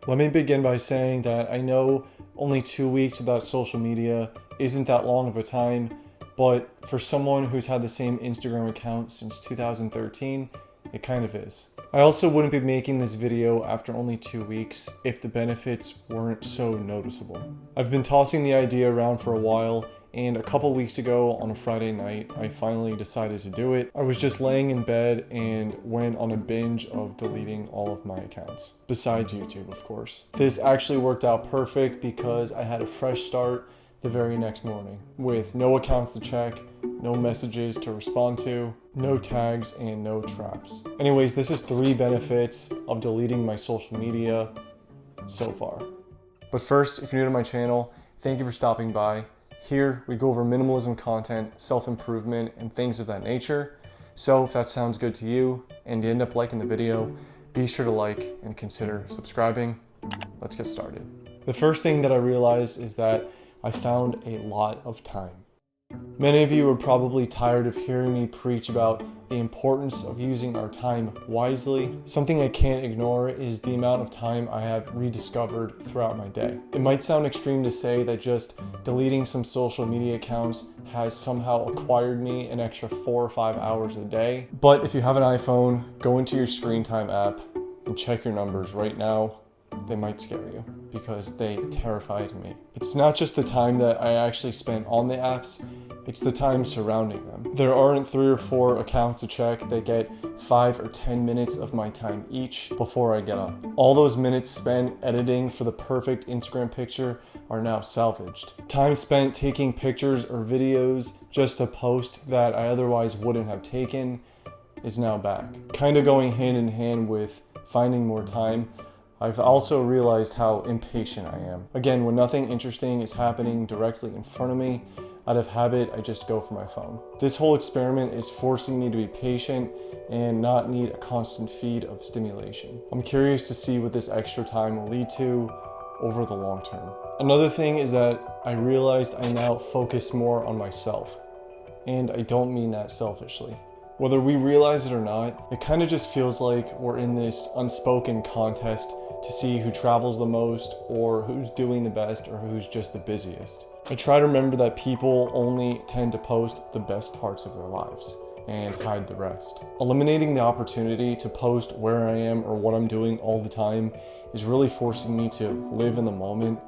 Let me begin by saying that I know only 2 weeks without social media isn't that long of a time, but for someone who's had the same Instagram account since 2013, it kind of is. I also wouldn't be making this video after only 2 weeks if the benefits weren't so noticeable. I've been tossing the idea around for a while, and a couple weeks ago on a Friday night, I finally decided to do it. I was just laying in bed and went on a binge of deleting all of my accounts, besides YouTube, of course. This actually worked out perfect because I had a fresh start the very next morning, with no accounts to check, no messages to respond to, no tags, and no traps. Anyways, this is 3 benefits of deleting my social media so far. But first, if you're new to my channel, thank you for stopping by. Here, we go over minimalism content, self-improvement, and things of that nature. So if that sounds good to you, and you end up liking the video, be sure to like and consider subscribing. Let's get started. The first thing that I realized is that I found a lot of time. Many of you are probably tired of hearing me preach about the importance of using our time wisely. Something I can't ignore is the amount of time I have rediscovered throughout my day. It might sound extreme to say that just deleting some social media accounts has somehow acquired me an extra 4 or 5 hours a day. But if you have an iPhone, go into your screen time app and check your numbers right now. They might scare you because they terrified me. It's not just the time that I actually spent on the apps, it's the time surrounding them. There aren't 3 or 4 accounts to check that get 5 or 10 minutes of my time each before I get up. All those minutes spent editing for the perfect Instagram picture are now salvaged. Time spent taking pictures or videos just to post that I otherwise wouldn't have taken is now back. Kind of going hand in hand with finding more time, I've also realized how impatient I am. Again, when nothing interesting is happening directly in front of me, out of habit, I just go for my phone. This whole experiment is forcing me to be patient and not need a constant feed of stimulation. I'm curious to see what this extra time will lead to over the long term. Another thing is that I realized I now focus more on myself, and I don't mean that selfishly. Whether we realize it or not, it kind of just feels like we're in this unspoken contest to see who travels the most, or who's doing the best, or who's just the busiest. I try to remember that people only tend to post the best parts of their lives and hide the rest. Eliminating the opportunity to post where I am or what I'm doing all the time is really forcing me to live in the moment.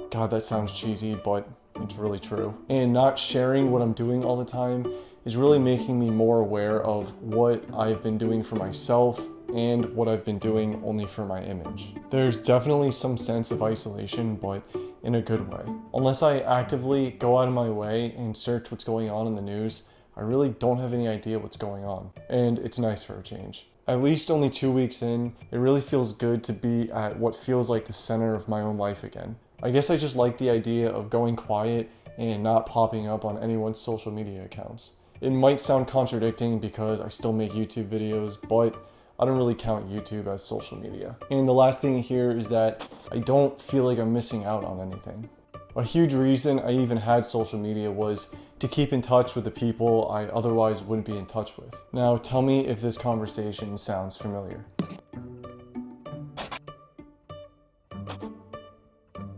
God, that sounds cheesy, but it's really true. And not sharing what I'm doing all the time is really making me more aware of what I've been doing for myself and what I've been doing only for my image. There's definitely some sense of isolation, but in a good way. Unless I actively go out of my way and search what's going on in the news, I really don't have any idea what's going on. And it's nice for a change. At least only 2 weeks in, it really feels good to be at what feels like the center of my own life again. I guess I just like the idea of going quiet and not popping up on anyone's social media accounts. It might sound contradicting because I still make YouTube videos, but I don't really count YouTube as social media. And the last thing here is that I don't feel like I'm missing out on anything. A huge reason I even had social media was to keep in touch with the people I otherwise wouldn't be in touch with. Now tell me if this conversation sounds familiar.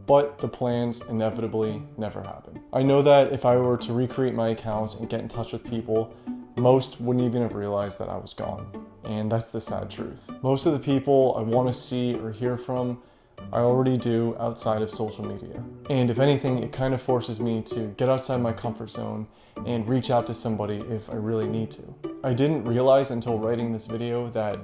But the plans inevitably never happen. I know that if I were to recreate my accounts and get in touch with people, most wouldn't even have realized that I was gone. And that's the sad truth. Most of the people I want to see or hear from, I already do outside of social media. And if anything, it kind of forces me to get outside my comfort zone and reach out to somebody if I really need to. I didn't realize until writing this video that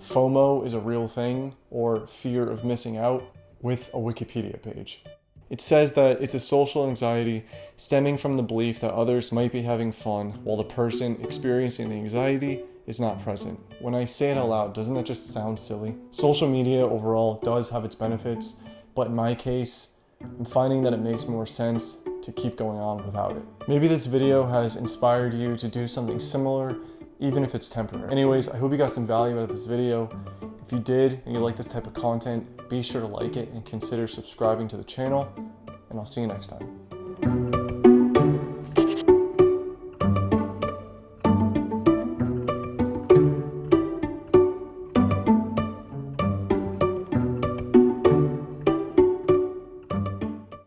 FOMO is a real thing, or fear of missing out, with a Wikipedia page. It says that it's a social anxiety stemming from the belief that others might be having fun while the person experiencing the anxiety is not present. When I say it out loud, doesn't that just sound silly? Social media overall does have its benefits, but in my case, I'm finding that it makes more sense to keep going on without it. Maybe this video has inspired you to do something similar, even if it's temporary. Anyways, I hope you got some value out of this video. If you did and you like this type of content, be sure to like it and consider subscribing to the channel, and I'll see you next time.